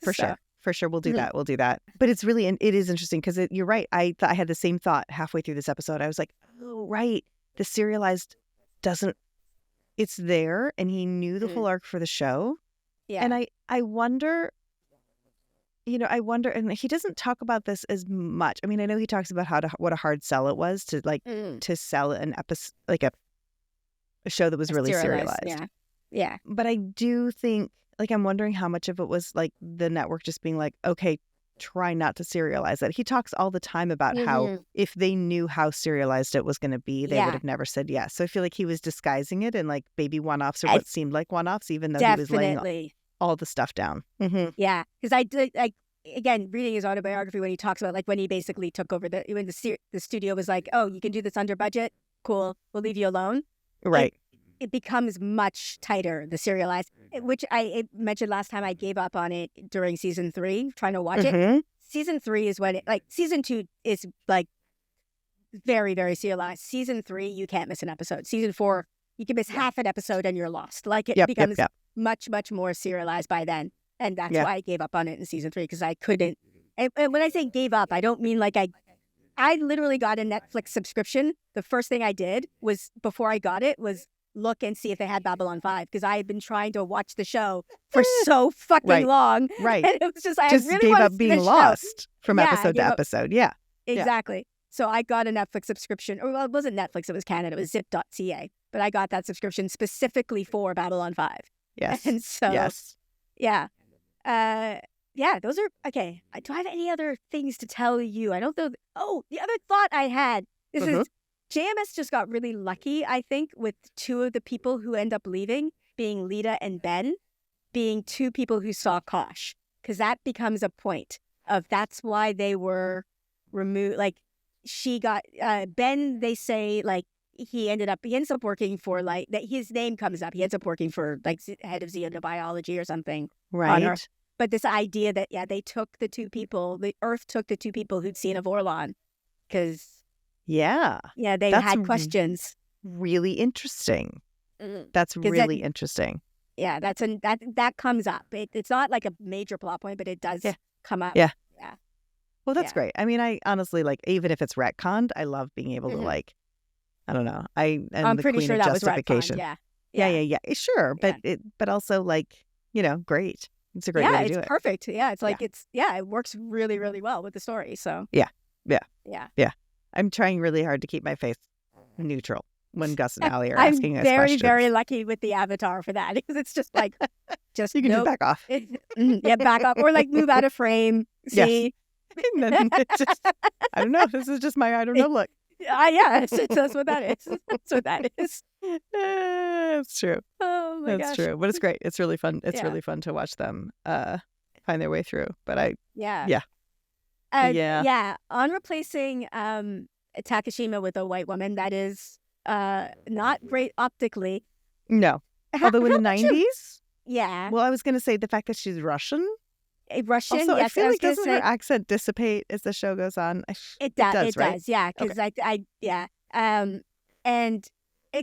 for sure, we'll do that. We'll do that. But it is interesting because you're right. I had the same thought halfway through this episode. I was like, oh, right. The serialized doesn't. It's there, and he knew the whole arc for the show. Yeah. And I wonder. And he doesn't talk about this as much. I mean, I know he talks about what a hard sell it was to to sell an episode, like a show that was really serialized. Yeah. But I do think, I'm wondering how much of it was like the network just being like, okay, try not to serialize it. He talks all the time about how if they knew how serialized it was going to be, they would have never said yes. So I feel like he was disguising it in like baby one-offs or what seemed like one-offs, even though he was laying all the stuff down. Yeah, because I did, again, reading his autobiography when he talks about when he basically took over when the studio was like, oh, you can do this under budget, cool, we'll leave you alone. Right. It becomes much tighter, the serialized. which I mentioned last time, I gave up on it during season 3, trying to watch it. Season 3 is when season 2 is like very, very serialized. Season 3, you can't miss an episode. Season 4, you can miss half an episode and you're lost. Like it becomes much, much more serialized by then. And that's why I gave up on it in season 3, because I couldn't. And when I say gave up, I don't mean like I literally got a Netflix subscription. The first thing I did was, before I got it, was look and see if they had Babble On 5, because I had been trying to watch the show for so fucking long. Right. And it was just, I just really gave wanted up being show. lost from episode to episode. Yeah. Exactly. So I got a Netflix subscription. Or, well, it wasn't Netflix, it was Canada. It was zip.ca. But I got that subscription specifically for Babble On 5. Yes. And so, yeah. Those are, okay. Do I have any other things to tell you? I don't know. The other thought I had, this is, JMS just got really lucky, I think, with 2 of the people who end up leaving, being Lyta and Ben, being 2 people who saw Kosh. Because that becomes a point of, that's why they were removed. Like, she got, Ben, they say, like, he ends up working for, like, that his name comes up. He ends up working for, like, head of xenobiology or something. Right. But this idea that, they took the 2 people, the Earth took the 2 people who'd seen of Orlon. Because, they had questions. Really interesting. That's really interesting. Yeah, that comes up. It's not like a major plot point, but it does come up. Yeah. Well, that's great. I mean, I honestly, like, even if it's retconned, I love being able to, like, I don't know. I'm the pretty queen sure of that was justification. retconned. Yeah. Sure, but but also, like, great. It's a great way to do it. It's perfect. Yeah, it's like it works really, really well with the story. So yeah. I'm trying really hard to keep my face neutral when Gus and Allie are asking us questions. I'm very, very lucky with the avatar for that, because it's just like, you can just back off. Back off, or like move out of frame. See. Yes. And then it's just, I don't know. This is just my I don't know look. That's what that is. That's what that is. It's true. Oh my gosh. That's true. But it's great. It's really fun. It's really fun to watch them find their way through. But on replacing Takashima with a white woman, that is not great optically. No. Although in the 90s? Yeah. Well, I was going to say the fact that she's Russian. Russian, also, yes. I feel like doesn't her accent dissipate as the show goes on? It does, right? Yeah. Because and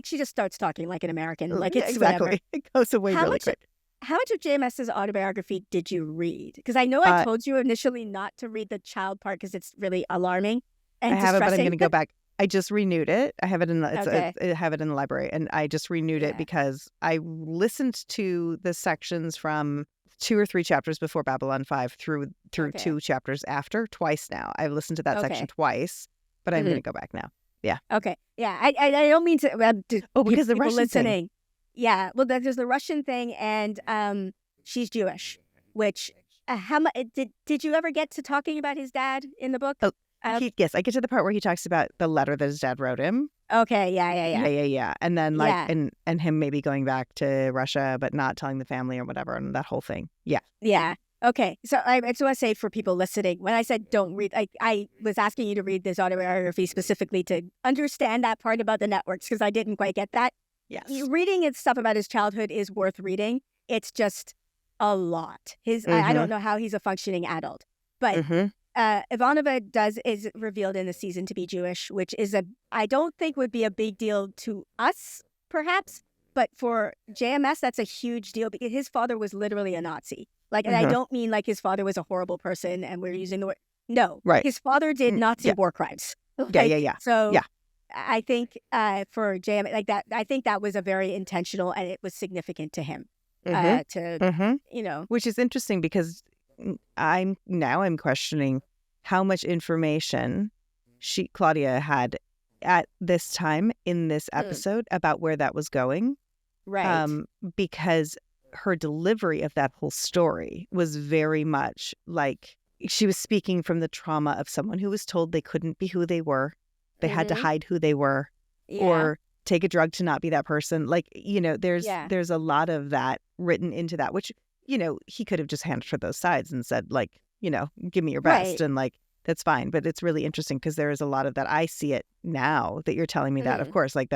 she just starts talking like an American. Like it's exactly. Whatever. It goes away really quick. How much of JMS's autobiography did you read? Because I know I told you initially not to read the child part because it's really alarming and I haven't, distressing. but I'm going to go back. I just renewed it. I have it in the I have it in the library, and I just renewed it because I listened to the sections from 2 or 3 chapters before Babble On 5 through 2 chapters after twice now. I've listened to that section twice, but I'm going to go back now. Yeah. Okay. Yeah. I don't mean to. Because the Russian listening. Thing. Yeah. Well, there's the Russian thing, and she's Jewish. Which how much did you ever get to talking about his dad in the book? Oh, yes, I get to the part where he talks about the letter that his dad wrote him. Okay. Yeah. And then and him maybe going back to Russia, but not telling the family or whatever, and that whole thing. Yeah. Yeah. Okay. So I just want to say for people listening, when I said don't read, I was asking you to read this autobiography specifically to understand that part about the networks, because I didn't quite get that. Yes. Reading stuff about his childhood is worth reading. It's just a lot. I don't know how he's a functioning adult, but Ivanova is revealed in the season to be Jewish, which is I don't think would be a big deal to us, perhaps, but for JMS, that's a huge deal because his father was literally a Nazi. Like, and I don't mean like his father was a horrible person and we're using the word. No, his father did Nazi war crimes. Yeah. So I think for JMS, like that, I think that was a very intentional and it was significant to him. Which is interesting because I'm questioning how much information Claudia had at this time in this episode about where that was going. Right. Because her delivery of that whole story was very much like she was speaking from the trauma of someone who was told they couldn't be who they were. They had to hide who they were or take a drug to not be that person. Like, there's a lot of that written into that, which, he could have just handed her those sides and said, like, give me your best and like, that's fine. But it's really interesting because there is a lot of that. I see it now that you're telling me that, of course, like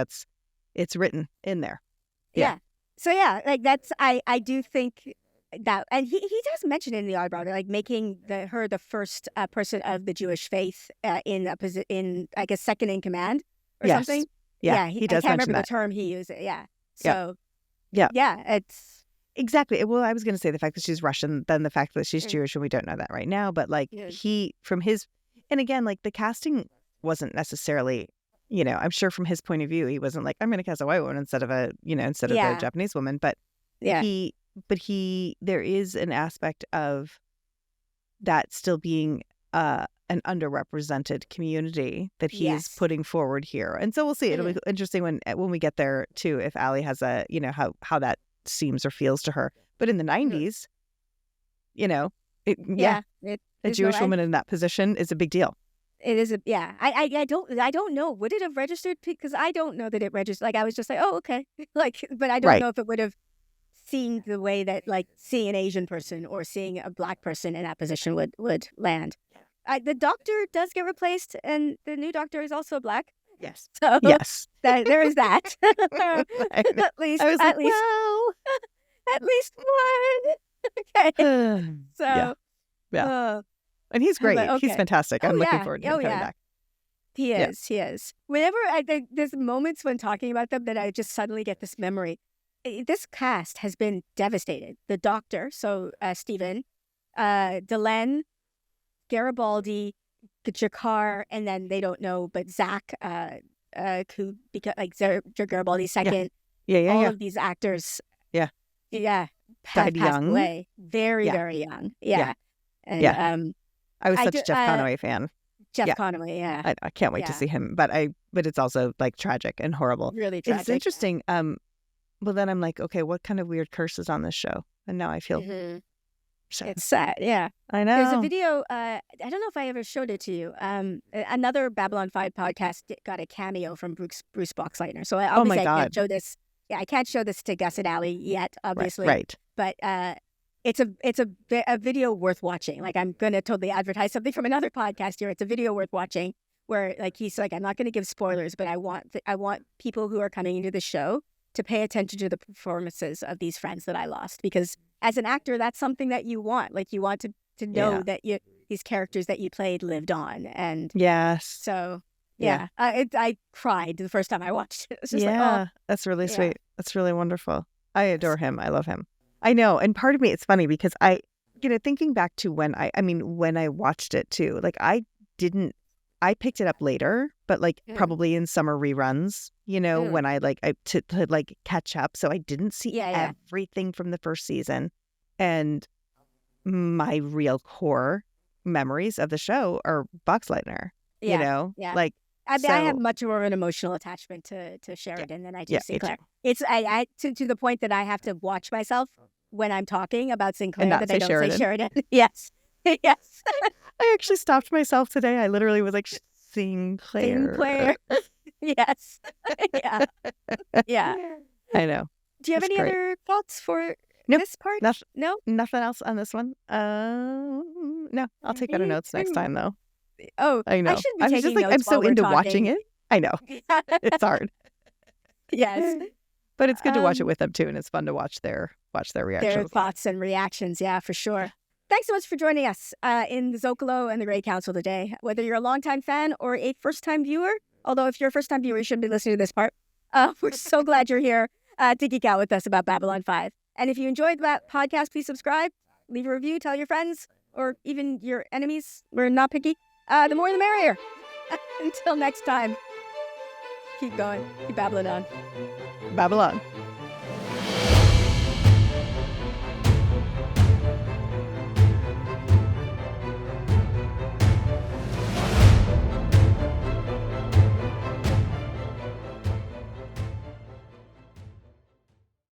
it's written in there. Yeah. So yeah, like that's I do think that, and he does mention in the Eyebrow, like making her the first person of the Jewish faith in I guess second in command or Yes. something. Yeah, he does I can't mention remember that. the term he used. Yeah. Yeah. So Yeah. it's Exactly. Well, I was going to say the fact that she's Russian, then the fact that she's Jewish, and we don't know that right now. But like and again, like the casting wasn't necessarily, I'm sure from his point of view, he wasn't like, I'm going to cast a white woman instead of a Japanese woman. But there is an aspect of that still being an underrepresented community that he's putting forward here. And so we'll see. It'll be interesting when we get there too, if Ali has how that seems or feels to her. But in the 90s, a Jewish woman in that position is a big deal. It is I don't know. Would it have registered? Because I don't know that it registered. Like I was just like, oh, okay. Like, but I don't know if it would have seen the way that like seeing an Asian person or seeing a Black person in that position would land. The doctor does get replaced, and the new doctor is also Black. Yes. So yes, there is that. At least, I was at like, least, well, at least one. Okay. So yeah. And he's great. Like, okay. He's fantastic. I'm looking forward to him coming back. He is. Whenever there's moments when talking about them that I just suddenly get this memory. This cast has been devastated. The doctor, so Stephen, Delenn, Garibaldi, Jakar, and then they don't know, but Zach, who Garibaldi's second. All of these actors. Yeah. Died young. Away. Very, very young. Yeah. And I was such a Jeff Conaway fan. Jeff Conaway, yeah. I can't wait to see him, but it's also like tragic and horrible. Really tragic. It's interesting. Well, then I'm like, okay, what kind of weird curse is on this show? And now I feel sad. It's sad, yeah. I know. There's a video, I don't know if I ever showed it to you. Another Babylon 5 podcast got a cameo from Bruce Boxleitner. So obviously I can't show this. Yeah, I can't show this to Gus and Ali yet, obviously. Right. But it's a video worth watching. Like I'm going to totally advertise something from another podcast here. It's a video worth watching where like he's like, I'm not going to give spoilers, but I want people who are coming into the show to pay attention to the performances of these friends that I lost, because as an actor, that's something that you want. Like you want to know that these characters that you played lived on. And yes. So I cried the first time I watched it. It's just like, oh, that's really sweet. That's really wonderful. I adore him. I love him. I know. And part of me, it's funny because thinking back to when I watched it too, like I picked it up later, but like probably in summer reruns, when I to like catch up. So I didn't see everything from the first season. And my real core memories of the show are Boxleitner, like. I have much more of an emotional attachment to Sheridan than I do Sinclair. It's to the point that I have to watch myself when I'm talking about Sinclair and not that I don't Sheridan. say Sheridan. Yes. Yes. I actually stopped myself today. I literally was like, Sinclair. Yes. Yeah. Yeah. I know. Do you have any other thoughts for this part? No? Nothing else on this one. No. I'll take better notes next time, though. Oh, I know. I shouldn't be taking notes I'm so into watching it. I know. It's hard. Yes. But it's good to watch it with them, too, and it's fun to watch their reactions. Their thoughts and reactions, yeah, for sure. Thanks so much for joining us in the Zocalo and the Great Council today. Whether you're a longtime fan or a first-time viewer, although if you're a first-time viewer, you shouldn't be listening to this part, we're so glad you're here to geek out with us about Babylon 5. And if you enjoyed that podcast, please subscribe, leave a review, tell your friends, or even your enemies. We're not picky. The more the merrier. Until next time, keep going. Keep babbling on. Babylon.